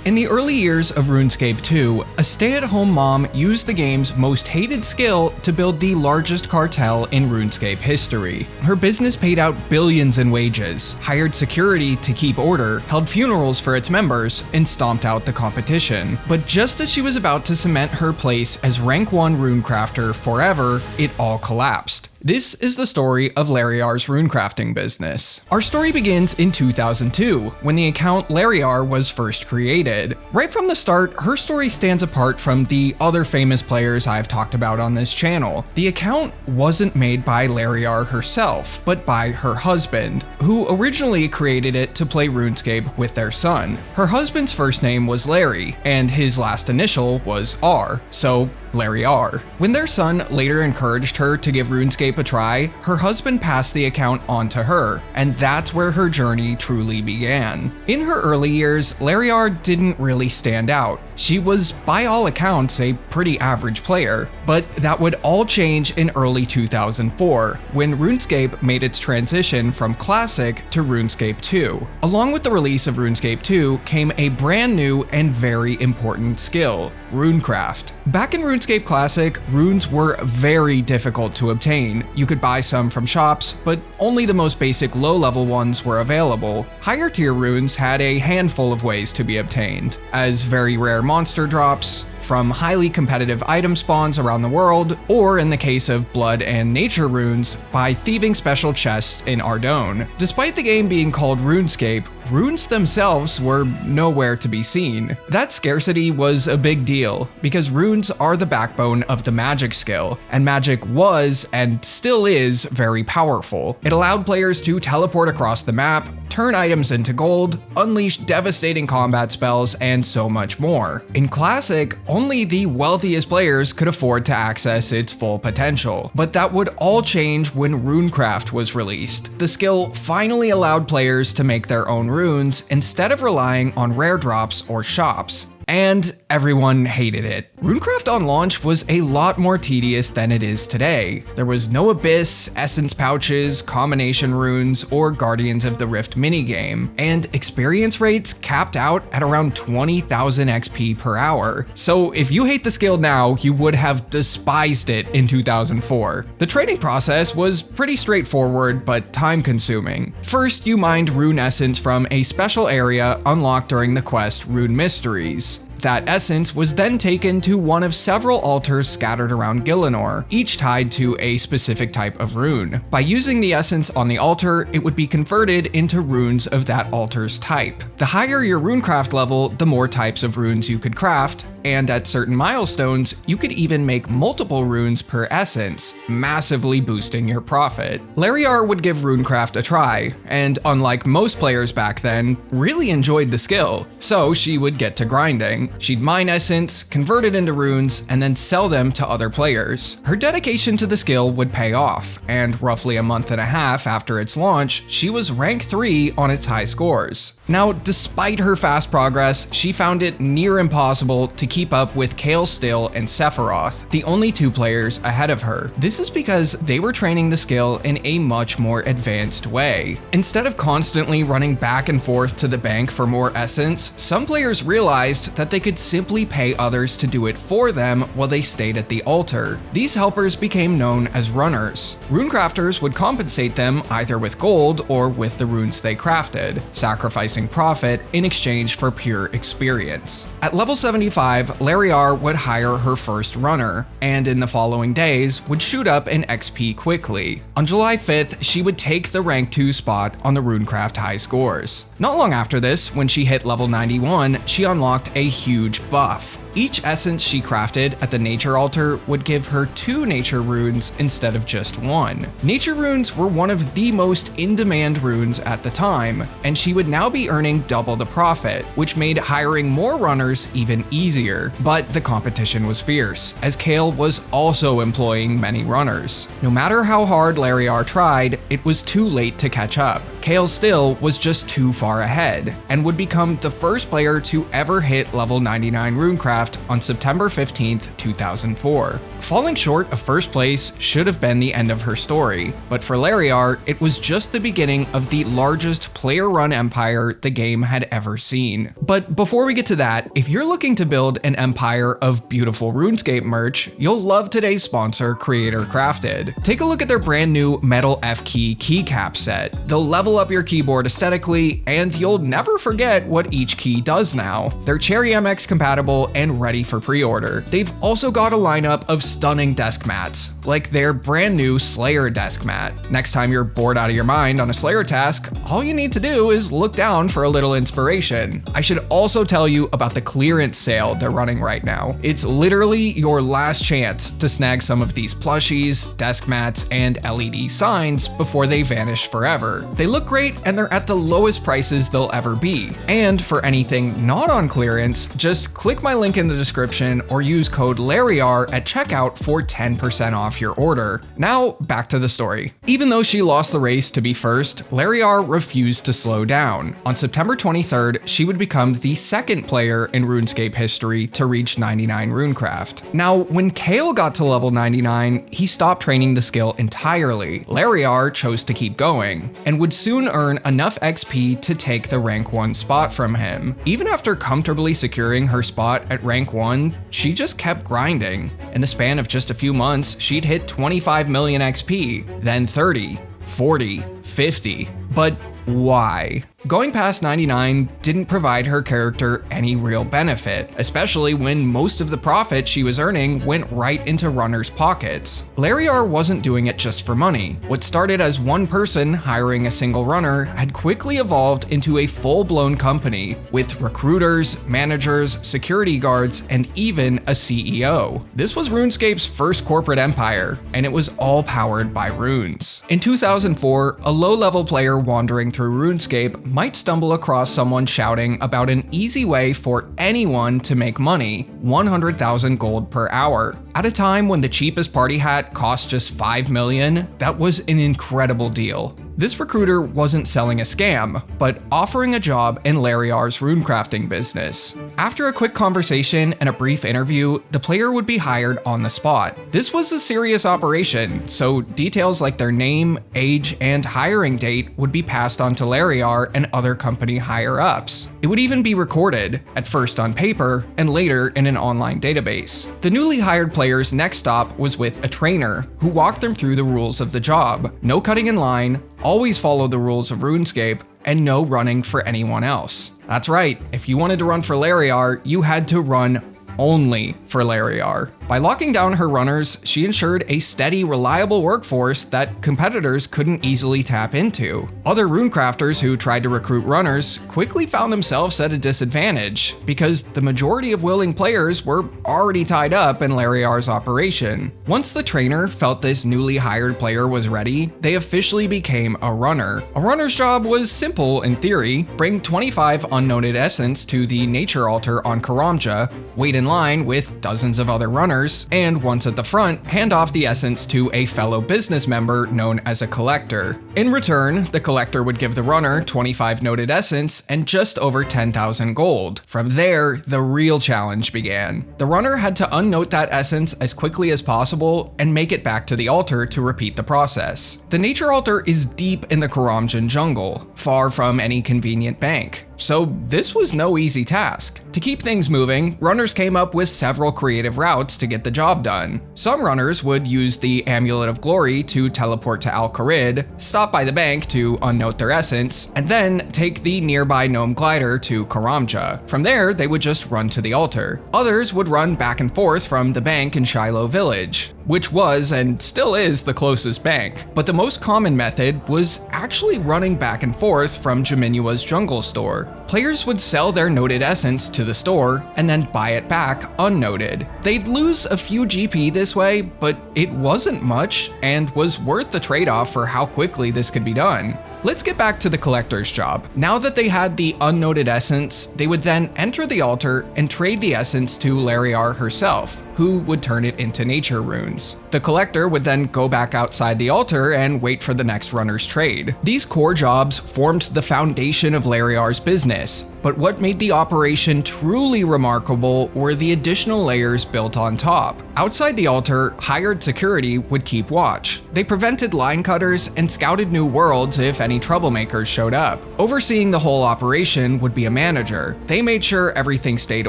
In the early years of RuneScape 2, a stay-at-home mom used the game's most hated skill to build the largest cartel in RuneScape history. Her business paid out billions in wages, hired security to keep order, held funerals for its members, and stomped out the competition. But just as she was about to cement her place as rank 1 Runecrafter forever, it all collapsed. This is the story of Larry's Runecrafting business. Our story begins in 2002, when the account Larryr was first created. Right from the start, her story stands apart from the other famous players I've talked about on this channel. The account wasn't made by Larryr herself, but by her husband, who originally created it to play RuneScape with their son. Her husband's first name was Larri, and his last initial was R, so Larryr. When their son later encouraged her to give RuneScape a try, her husband passed the account on to her, and that's where her journey truly began. In her early years, Larryr didn't really stand out. She was, by all accounts, a pretty average player, but that would all change in early 2004, when RuneScape made its transition from Classic to RuneScape 2. Along with the release of RuneScape 2 came a brand new and very important skill, Runecraft. Back in RuneScape Classic, runes were very difficult to obtain. You could buy some from shops, but only the most basic low-level ones were available. Higher tier runes had a handful of ways to be obtained, as very rare monster drops, from highly competitive item spawns around the world, or in the case of blood and nature runes, by thieving special chests in Ardougne. Despite the game being called RuneScape, runes themselves were nowhere to be seen. That scarcity was a big deal, because runes are the backbone of the magic skill, and magic was, and still is, very powerful. It allowed players to teleport across the map, turn items into gold, unleash devastating combat spells, and so much more. In Classic, only the wealthiest players could afford to access its full potential, but that would all change when Runecraft was released. The skill finally allowed players to make their own runes instead of relying on rare drops or shops. And everyone hated it. Runecraft on launch was a lot more tedious than it is today. There was no Abyss, Essence Pouches, Combination Runes, or Guardians of the Rift minigame, and experience rates capped out at around 20,000 XP per hour. So if you hate the skill now, you would have despised it in 2004. The trading process was pretty straightforward, but time-consuming. First, you mined rune essence from a special area unlocked during the quest Rune Mysteries. That essence was then taken to one of several altars scattered around Gielinor, each tied to a specific type of rune. By using the essence on the altar, it would be converted into runes of that altar's type. The higher your runecraft level, the more types of runes you could craft, and at certain milestones, you could even make multiple runes per essence, massively boosting your profit. Larryr would give Runecraft a try, and unlike most players back then, really enjoyed the skill, so she would get to grinding. She'd mine essence, convert it into runes, and then sell them to other players. Her dedication to the skill would pay off, and roughly a month and a half after its launch, she was rank 3 on its high scores. Now, despite her fast progress, she found it near impossible to keep up with Kael Still and Sephiroth, the only two players ahead of her. This is because they were training the skill in a much more advanced way. Instead of constantly running back and forth to the bank for more essence, some players realized that they could simply pay others to do it for them while they stayed at the altar. These helpers became known as runners. Runecrafters would compensate them either with gold or with the runes they crafted, sacrificing profit in exchange for pure experience. At level 75, Larryr would hire her first runner, and in the following days would shoot up in XP quickly. On July 5th, she would take the rank 2 spot on the Runecraft high scores. Not long after this, when she hit level 91, she unlocked a huge buff. Each essence she crafted at the nature altar would give her 2 nature runes instead of just 1. Nature runes were one of the most in-demand runes at the time, and she would now be earning double the profit, which made hiring more runners even easier. But the competition was fierce, as Kael was also employing many runners. No matter how hard Larryr tried, it was too late to catch up. Kael Still was just too far ahead, and would become the first player to ever hit level 99 Runecraft Runecraft on September 15th, 2004. Falling short of first place should have been the end of her story, but for Larryr, it was just the beginning of the largest player-run empire the game had ever seen. But before we get to that, if you're looking to build an empire of beautiful RuneScape merch, you'll love today's sponsor, Creator Crafted. Take a look at their brand new Metal F Key keycap set. They'll level up your keyboard aesthetically, and you'll never forget what each key does now. They're Cherry MX compatible and ready for pre-order. They've also got a lineup of stunning desk mats, like their brand new Slayer desk mat. Next time you're bored out of your mind on a Slayer task, all you need to do is look down for a little inspiration. I should also tell you about the clearance sale they're running right now. It's literally your last chance to snag some of these plushies, desk mats, and LED signs before they vanish forever. They look great and they're at the lowest prices they'll ever be. And for anything not on clearance, just click my link in the description or use code Larryr at checkout for 10% off your order. Now, back to the story. Even though she lost the race to be first, Larryr refused to slow down. On September 23rd, she would become the second player in RuneScape history to reach 99 Runecraft. Now, when Kale got to level 99, he stopped training the skill entirely. Larryr chose to keep going, and would soon earn enough XP to take the rank 1 spot from him. Even after comfortably securing her spot at rank 1, she just kept grinding. In the span of just a few months, she'd hit 25 million XP, then 30, 40, 50. But why? Going past 99 didn't provide her character any real benefit, especially when most of the profit she was earning went right into runners' pockets. Larryr wasn't doing it just for money. What started as one person hiring a single runner had quickly evolved into a full-blown company with recruiters, managers, security guards, and even a CEO. This was RuneScape's first corporate empire, and it was all powered by runes. In 2004, a low-level player wandering through RuneScape might stumble across someone shouting about an easy way for anyone to make money, 100,000 gold per hour. At a time when the cheapest party hat cost just 5 million, that was an incredible deal. This recruiter wasn't selling a scam, but offering a job in Larry's runecrafting business. After a quick conversation and a brief interview, the player would be hired on the spot. This was a serious operation, so details like their name, age, and hiring date would be passed on to Larryr and other company higher-ups. It would even be recorded, at first on paper, and later in an online database. The newly hired player's next stop was with a trainer, who walked them through the rules of the job. No cutting in line, always follow the rules of RuneScape, and no running for anyone else. That's right, if you wanted to run for Larryr, you had to run only for Larryr. By locking down her runners, she ensured a steady, reliable workforce that competitors couldn't easily tap into. Other runecrafters who tried to recruit runners quickly found themselves at a disadvantage, because the majority of willing players were already tied up in Larryr's operation. Once the trainer felt this newly hired player was ready, they officially became a runner. A runner's job was simple in theory: bring 25 unnoted essence to the nature altar on Karamja, wait in line with dozens of other runners, and once at the front, hand off the essence to a fellow business member known as a collector. In return, the collector would give the runner 25 noted essence and just over 10,000 gold. From there, the real challenge began. The runner had to unnote that essence as quickly as possible and make it back to the altar to repeat the process. The nature altar is deep in the Karamjan jungle, far from any convenient bank. So this was no easy task. To keep things moving, runners came up with several creative routes to get the job done. Some runners would use the Amulet of Glory to teleport to Al-Kharid, stop by the bank to unnote their essence, and then take the nearby gnome glider to Karamja. From there, they would just run to the altar. Others would run back and forth from the bank in Shiloh Village, which was and still is the closest bank. But the most common method was actually running back and forth from Jaminua's jungle store. Players would sell their noted essence to the store and then buy it back unnoted. They'd lose a few GP this way, but it wasn't much and was worth the trade-off for how quickly this could be done. Let's get back to the collector's job. Now that they had the unnoted essence, they would then enter the altar and trade the essence to Larryr herself, who would turn it into nature runes. The collector would then go back outside the altar and wait for the next runner's trade. These core jobs formed the foundation of Larryr's business, But what made the operation truly remarkable were the additional layers built on top. Outside the altar, hired security would keep watch. They prevented line cutters and scouted new worlds if any troublemakers showed up. Overseeing the whole operation would be a manager. They made sure everything stayed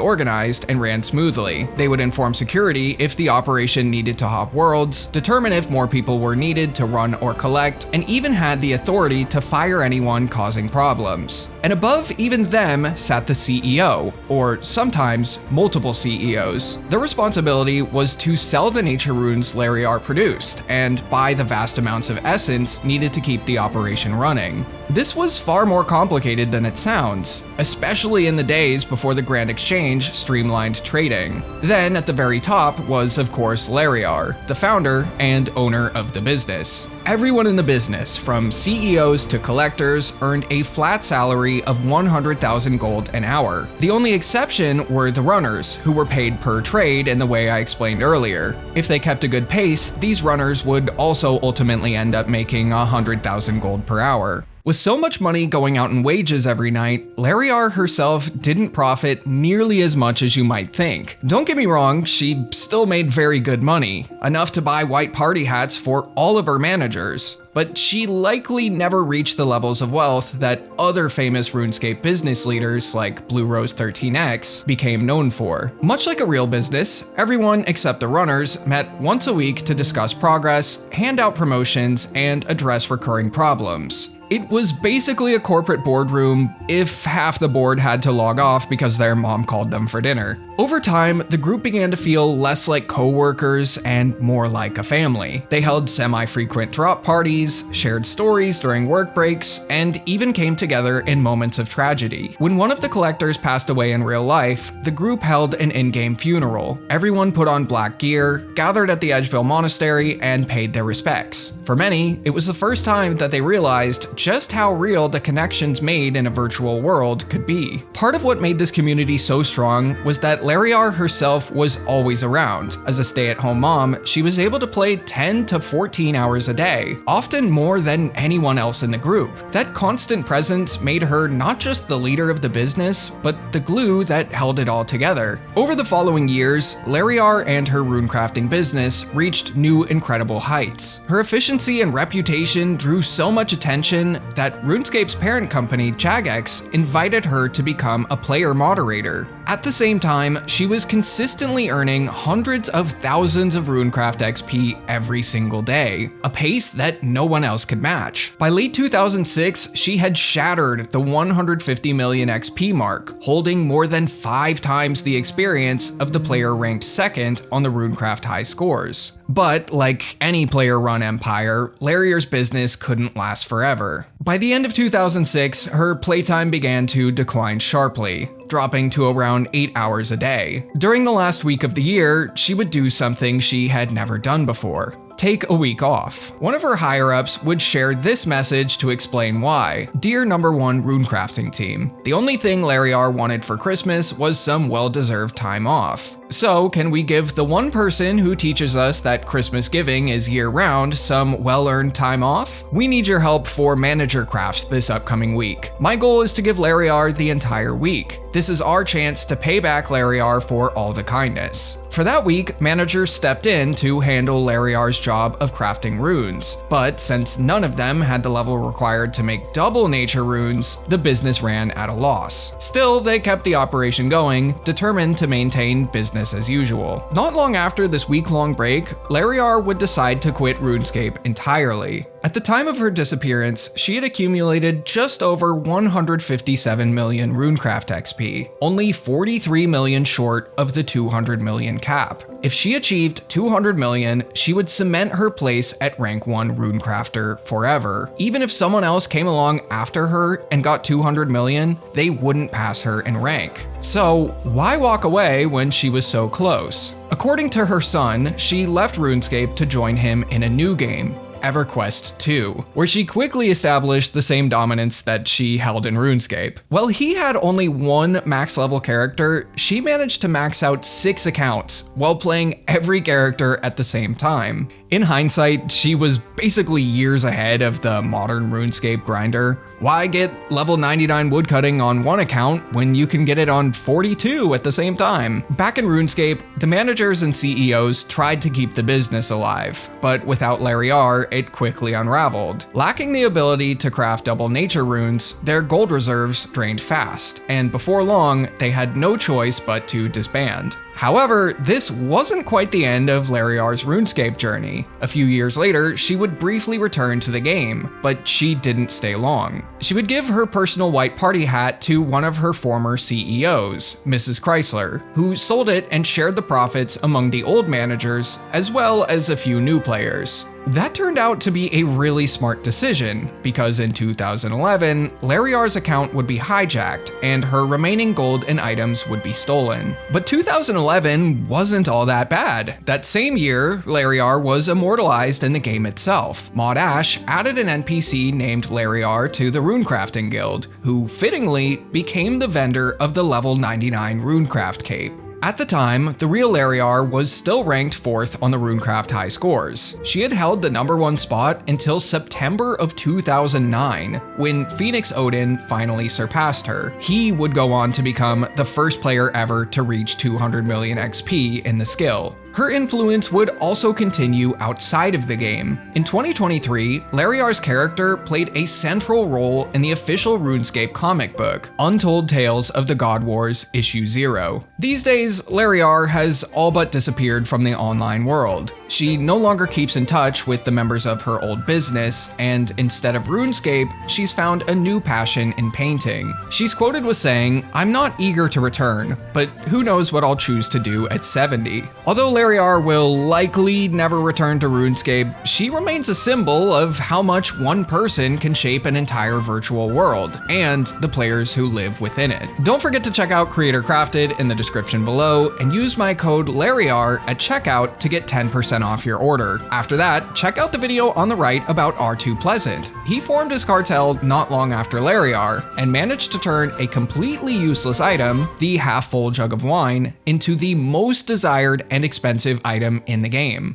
organized and ran smoothly. They would inform security if the operation needed to hop worlds, determine if more people were needed to run or collect, and even had the authority to fire anyone causing problems. And above even them sat the CEO, or sometimes multiple CEOs. Their responsibility was to sell the nature runes Larryr produced, and buy the vast amounts of essence needed to keep the operation running. This was far more complicated than it sounds, especially in the days before the Grand Exchange streamlined trading. Then at the very top was, of course, Larryr, the founder and owner of the business. Everyone in the business, from CEOs to collectors, earned a flat salary of 100,000 gold an hour. The only exception were the runners, who were paid per trade in the way I explained earlier. If they kept a good pace, these runners would also ultimately end up making 100,000 gold per hour. With so much money going out in wages every night, Larryr herself didn't profit nearly as much as you might think. Don't get me wrong, she still made very good money, enough to buy white party hats for all of her managers, but she likely never reached the levels of wealth that other famous RuneScape business leaders like Blue Rose 13X became known for. Much like a real business, everyone except the runners met once a week to discuss progress, hand out promotions, and address recurring problems. It was basically a corporate boardroom if half the board had to log off because their mom called them for dinner. Over time, the group began to feel less like co-workers and more like a family. They held semi-frequent drop parties, shared stories during work breaks, and even came together in moments of tragedy. When one of the collectors passed away in real life, the group held an in-game funeral. Everyone put on black gear, gathered at the Edgeville Monastery, and paid their respects. For many, it was the first time that they realized just how real the connections made in a virtual world could be. Part of what made this community so strong was that Larryr herself was always around. As a stay-at-home mom, she was able to play 10 to 14 hours a day, often more than anyone else in the group. That constant presence made her not just the leader of the business, but the glue that held it all together. Over the following years, Larryr and her runecrafting business reached new incredible heights. Her efficiency and reputation drew so much attention that RuneScape's parent company, Jagex, invited her to become a player moderator. At the same time, she was consistently earning hundreds of thousands of Runecraft XP every single day, a pace that no one else could match. By late 2006, she had shattered the 150 million XP mark, holding more than 5 times the experience of the player ranked second on the Runecraft high scores. But like any player-run empire, Larryr's business couldn't last forever. By the end of 2006, her playtime began to decline sharply, dropping to around 8 hours a day. During the last week of the year, she would do something she had never done before: take a week off. One of her higher-ups would share this message to explain why. "Dear number 1 Runecrafting team, the only thing Larryr wanted for Christmas was some well-deserved time off. So can we give the one person who teaches us that Christmas giving is year-round some well-earned time off? We need your help for manager crafts this upcoming week. My goal is to give Larryr the entire week. This is our chance to pay back Larryr for all the kindness." For that week, managers stepped in to handle Larryr's job of crafting runes, but since none of them had the level required to make double nature runes, the business ran at a loss. Still, they kept the operation going, determined to maintain business as usual. Not long after this week-long break, Larryr would decide to quit RuneScape entirely. At the time of her disappearance, she had accumulated just over 157 million Runecraft XP, only 43 million short of the 200 million cap. If she achieved 200 million, she would cement her place at rank 1 Runecrafter forever. Even if someone else came along after her and got 200 million, they wouldn't pass her in rank. So why walk away when she was so close? According to her son, she left RuneScape to join him in a new game, EverQuest 2, where she quickly established the same dominance that she held in RuneScape. While he had only one max level character, she managed to max out 6 accounts while playing every character at the same time. In hindsight, she was basically years ahead of the modern RuneScape grinder. Why get level 99 woodcutting on one account when you can get it on 42 at the same time? Back in RuneScape, the managers and CEOs tried to keep the business alive, but without Larryr, it quickly unraveled. Lacking the ability to craft double nature runes, their gold reserves drained fast, and before long, they had no choice but to disband. However, this wasn't quite the end of Larryr's RuneScape journey. A few years later, she would briefly return to the game, but she didn't stay long. She would give her personal white party hat to one of her former CEOs, Mrs. Chrysler, who sold it and shared the profits among the old managers, as well as a few new players. That turned out to be a really smart decision, because in 2011, Larryr's account would be hijacked and her remaining gold and items would be stolen. But 2011 wasn't all that bad. That same year, Larryr was immortalized in the game itself. Mod Ash added an NPC named Larryr to the Runecrafting guild, who fittingly became the vendor of the level 99 Runecraft cape. At the time, the real Larryr was still ranked 4th on the Runecraft high scores. She had held the #1 spot until September of 2009, when Phoenix Odin finally surpassed her. He would go on to become the first player ever to reach 200 million XP in the skill. Her influence would also continue outside of the game. In 2023, Larryr's character played a central role in the official RuneScape comic book, Untold Tales of the God Wars Issue 0. These days, Larryr has all but disappeared from the online world. She no longer keeps in touch with the members of her old business, and instead of RuneScape, she's found a new passion in painting. She's quoted with saying, "I'm not eager to return, but who knows what I'll choose to do at 70. Although Larryr will likely never return to RuneScape, she remains a symbol of how much one person can shape an entire virtual world, and the players who live within it." Don't forget to check out Creator Crafted in the description below, and use my code Larryr at checkout to get 10% off your order. After that, check out the video on the right about R2 Pleasant. He formed his cartel not long after Larryr, and managed to turn a completely useless item, the half-full jug of wine, into the most desired and expensive item in the game.